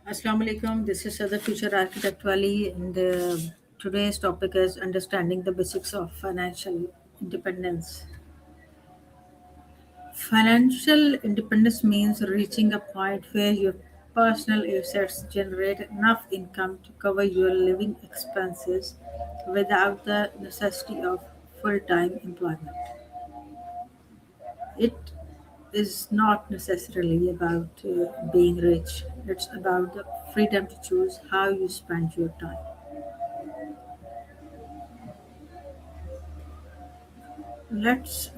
Assalamu alaikum. This is Other Future Architect Wali, and today's topic is understanding the basics of financial independence. Financial independence means reaching a point where your personal assets generate enough income to cover your living expenses without the necessity of full time employment. It is not necessarily about being rich, it's about the freedom to choose how you spend your time. Let's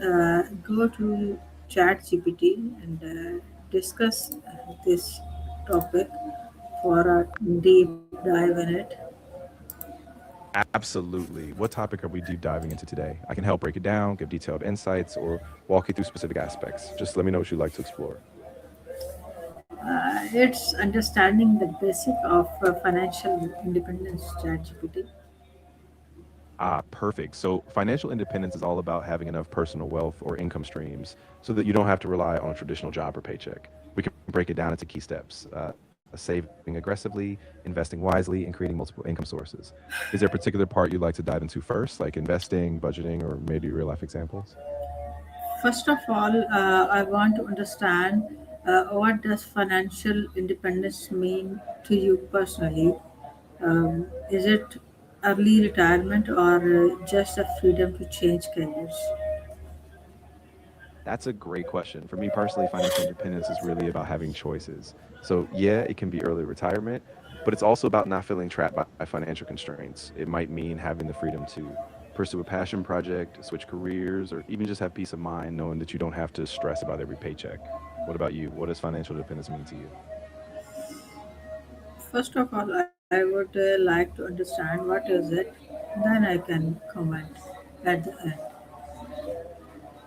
go to ChatGPT and discuss this topic for a deep dive in it. Absolutely. What topic are we deep diving into today? I can help break it down, give detailed insights, or walk you through specific aspects. Just let me know what you'd like to explore. It's understanding the basic of financial independence, ChatGPT. Perfect. So, financial independence is all about having enough personal wealth or income streams so that you don't have to rely on a traditional job or paycheck. We can break it down into key steps saving aggressively, investing wisely, and creating multiple income sources. Is there a particular part you'd like to dive into first, like investing, budgeting, or maybe real life examples? First of all, I want to understand what does financial independence mean to you personally? Is it early retirement or just a freedom to change careers? That's a great question. For me personally, financial independence is really about having choices. So, yeah, it can be early retirement, but it's also about not feeling trapped by financial constraints. It might mean having the freedom to pursue a passion project, switch careers, or even just have peace of mind knowing that you don't have to stress about every paycheck. What about you? What does financial independence mean to you? First of all, I would like to understand what is it, then I can comment at the end.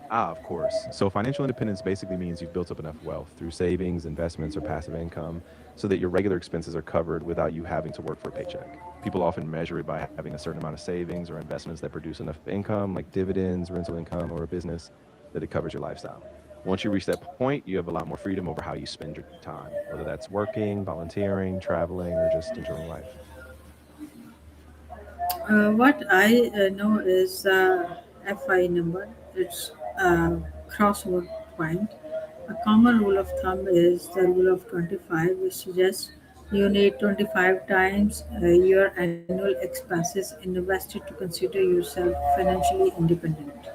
Of course. So financial independence basically means you've built up enough wealth through savings, investments, or passive income so that your regular expenses are covered without you having to work for a paycheck. People often measure it by having a certain amount of savings or investments that produce enough income, like dividends, rental income, or a business, that it covers your lifestyle. Once you reach that point, you have a lot more freedom over how you spend your time, whether that's working, volunteering, traveling, or just enjoying life. What I know is FI number. It's a crossword point. A common rule of thumb is the rule of 25, which suggests you need 25 times your annual expenses invested to consider yourself financially independent.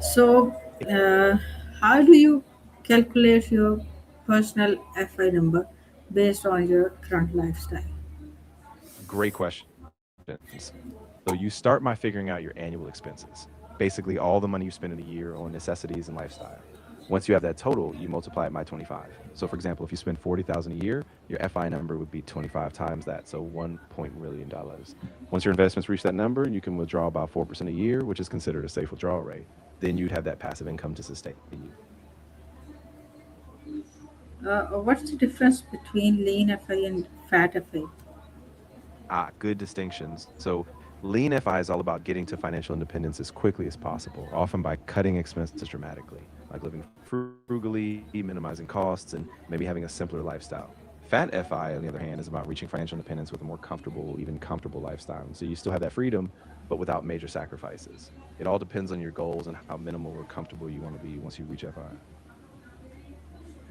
So, uh, how do you calculate your personal FI number based on your current lifestyle? Great questions. So you start by figuring out your annual expenses, basically all the money you spend in a year on necessities and lifestyle. Once you have that total, you multiply it by 25. So for example, if you spend 40,000 a year, your FI number would be 25 times that, so 1 million dollars. Once your investments reach that number, you can withdraw about 4% a year, which is considered a safe withdrawal rate. Then you'd have that passive income to sustain you. What's the difference between lean FI and fat FI? Good distinctions. So, lean FI is all about getting to financial independence as quickly as possible, often by cutting expenses dramatically, like living frugally, minimizing costs, and maybe having a simpler lifestyle. Fat FI, on the other hand, is about reaching financial independence with a more comfortable, even comfortable lifestyle. And so you still have that freedom, but without major sacrifices. It all depends on your goals and how minimal or comfortable you want to be once you reach FI.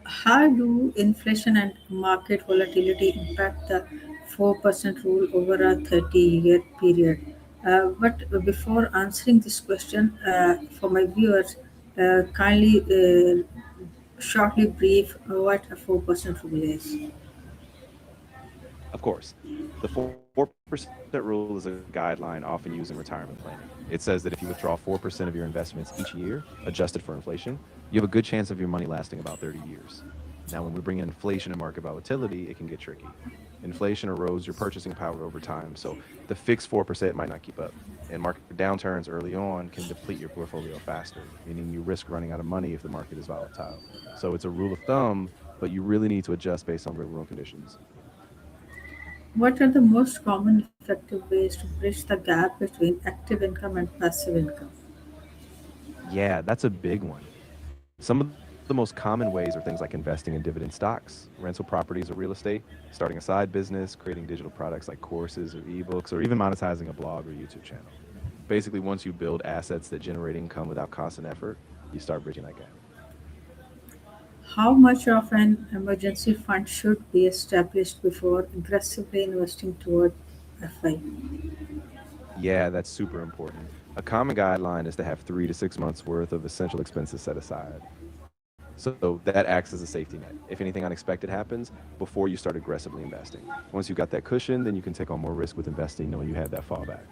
How do inflation and market volatility impact the 4% rule over a 30-year period? But before answering this question, for my viewers, kindly shortly brief what a 4% rule is. Of course, the 4% rule is a guideline often used in retirement planning. It says that if you withdraw 4% of your investments each year, adjusted for inflation, you have a good chance of your money lasting about 30 years. Now, when we bring in inflation and market volatility, it can get tricky. Inflation erodes your purchasing power over time, so the fixed 4% might not keep up. And market downturns early on can deplete your portfolio faster, meaning you risk running out of money if the market is volatile. So it's a rule of thumb, but you really need to adjust based on real world conditions. What are the most common effective ways to bridge the gap between active income and passive income? Yeah, that's a big one. Some of the ways the most common ways are things like investing in dividend stocks, rental properties or real estate, starting a side business, creating digital products like courses or ebooks, or even monetizing a blog or YouTube channel. Basically, once you build assets that generate income without cost and effort, you start bridging that gap. How much of an emergency fund should be established before aggressively investing toward FI? Yeah, that's super important. A common guideline is to have 3 to 6 months worth of essential expenses set aside. So that acts as a safety net. If anything unexpected happens, before you start aggressively investing. Once you've got that cushion, then you can take on more risk with investing, knowing you have that fallback.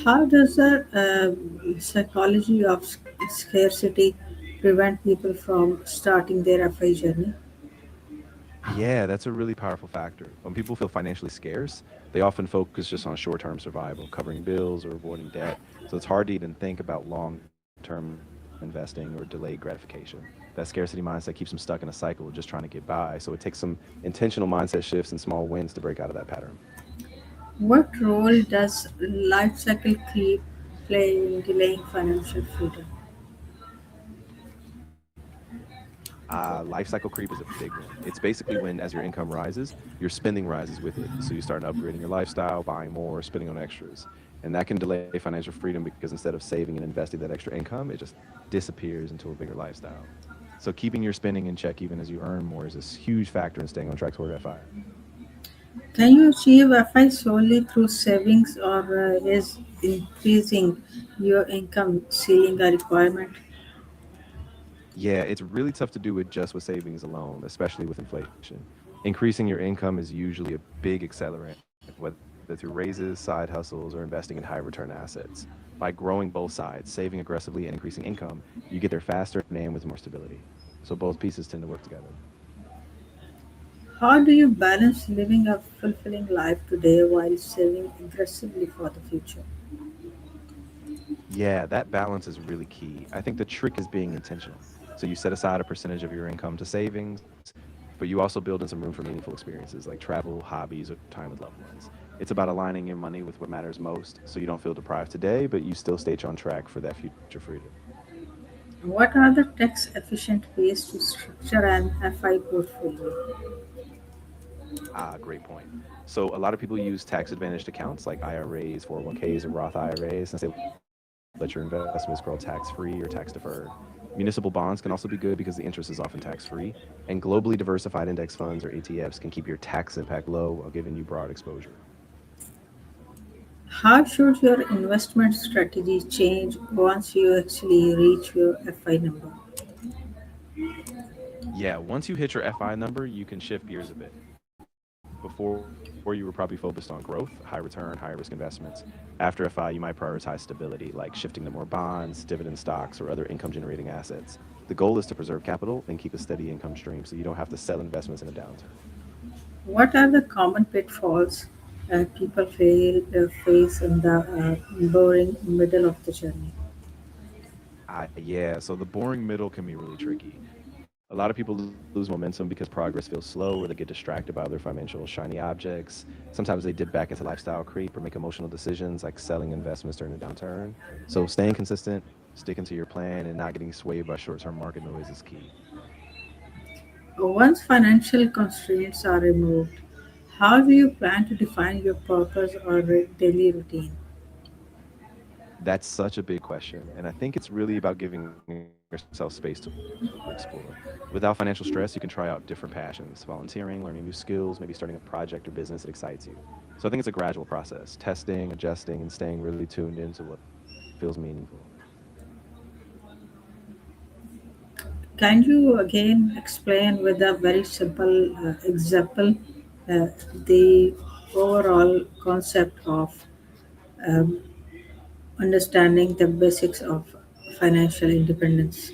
How does the psychology of scarcity prevent people from starting their FI journey? Yeah, that's a really powerful factor. When people feel financially scarce, they often focus just on short term survival, covering bills or avoiding debt. So it's hard to even think about long term investing or delayed gratification. That scarcity mindset keeps them stuck in a cycle of just trying to get by. So it takes some intentional mindset shifts and small wins to break out of that pattern. What role does life cycle creep play in delaying financial freedom? Life cycle creep is a big one. It's basically when, as your income rises, your spending rises with it. So you start upgrading your lifestyle, buying more, spending on extras. And that can delay financial freedom because instead of saving and investing that extra income, it just disappears into a bigger lifestyle. So keeping your spending in check even as you earn more is a huge factor in staying on track toward FI. Can you achieve FI solely through savings, or is increasing your income ceiling a requirement? Yeah, it's really tough to do it just with savings alone, especially with inflation. Increasing your income is usually a big accelerant, whether through raises, side hustles, or investing in high return assets. By growing both sides, saving aggressively and increasing income, you get there faster and with more stability. So both pieces tend to work together. How do you balance living a fulfilling life today while saving aggressively for the future? Yeah, that balance is really key. I think the trick is being intentional. So you set aside a percentage of your income to savings, but you also build in some room for meaningful experiences like travel, hobbies, or time with loved ones. It's about aligning your money with what matters most so you don't feel deprived today, but you still stay on track for that future freedom. What are the tax efficient ways to structure an FI portfolio? Great point. So a lot of people use tax advantaged accounts like IRAs, 401ks, or Roth IRAs since they let your investments grow tax free or tax deferred. Municipal bonds can also be good because the interest is often tax free. And globally diversified index funds or ETFs can keep your tax impact low while giving you broad exposure. How should your investment strategy change once you actually reach your FI number? Yeah, once you hit your FI number, you can shift gears a bit. Before you were probably focused on growth, high return, high risk investments. After FI, you might prioritize stability, like shifting to more bonds, dividend stocks, or other income generating assets. The goal is to preserve capital and keep a steady income stream so you don't have to sell investments in a downturn. What are the common pitfalls people face in the boring middle of the journey? Yeah, so the boring middle can be really tricky. A lot of people lose momentum because progress feels slow or they get distracted by other financial shiny objects. Sometimes they dip back into lifestyle creep or make emotional decisions like selling investments during a downturn. So staying consistent, sticking to your plan, and not getting swayed by short term market noise is key. Once financial constraints are removed, how do you plan to define your purpose or daily routine? That's such a big question. And I think it's really about giving yourself space to explore. Without financial stress, you can try out different passions, volunteering, learning new skills, maybe starting a project or business that excites you. So I think it's a gradual process, testing, adjusting, and staying really tuned into what feels meaningful. Can you again explain with a very simple example the overall concept of um, understanding the basics of financial independence?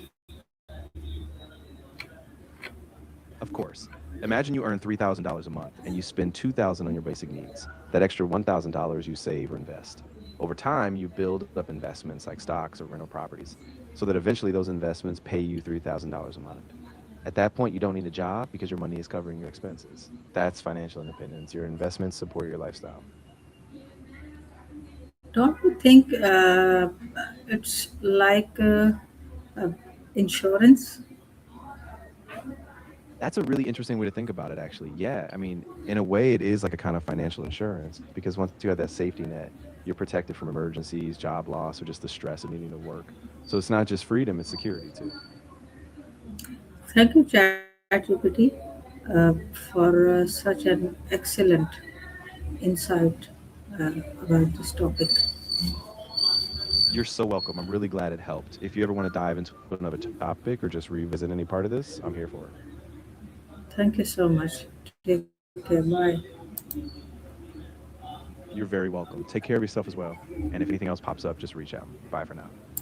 Of course. Imagine you earn $3,000 a month and you spend $2,000 on your basic needs. That extra $1,000 you save or invest. Over time, you build up investments like stocks or rental properties so that eventually those investments pay you $3,000 a month. At that point, you don't need a job because your money is covering your expenses. That's financial independence. Your investments support your lifestyle. Don't you think it's like Insurance? That's a really interesting way to think about it, actually. Yeah, I mean, in a way, it is like a kind of financial insurance because once you have that safety net, you're protected from emergencies, job loss, or just the stress of needing to work. So it's not just freedom, it's security too. Thank you, ChatGPT, for such an excellent insight about this topic. You're so welcome. I'm really glad it helped. If you ever want to dive into another topic or just revisit any part of this, I'm here for it. Thank you so much. Take care. Bye. You're very welcome. Take care of yourself as well. And if anything else pops up, just reach out. Bye for now.